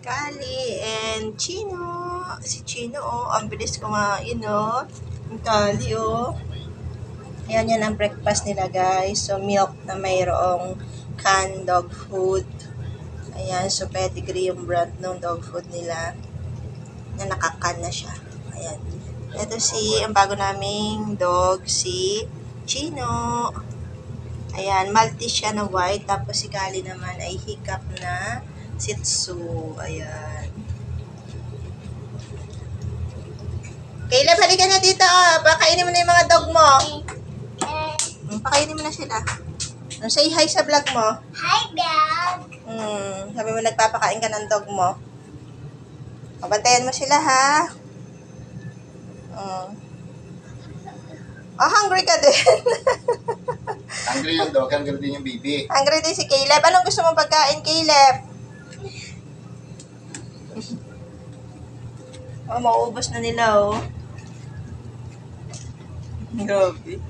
Kali and Chino. Si Chino, oh. Ang bilis kumain, oh. Ang Kali, oh. Ayan, yan ang breakfast nila, guys. So, milk na mayroong canned dog food. Ayan, so pedigree yung brand ng dog food nila. Na nakakan na siya. Ayan. Ito ang bago naming dog, si Chino. Ayan, Maltese siya na white. Tapos si Kali naman ay hiccup na Shih Tzu. Ayan. Caleb, halika na dito. Pakainin mo na yung mga dog mo. Pakainin mo na sila. Say hi sa vlog mo. Hi, vlog. Sabi mo nagpapakain ka ng dog mo. Pabantayan mo sila, ha? Hungry ka din. Hungry yung dog, hungry din yung baby. Hungry din si Caleb. Anong gusto mong pagkain, Caleb? Mauubos na nila, oh. Grabe.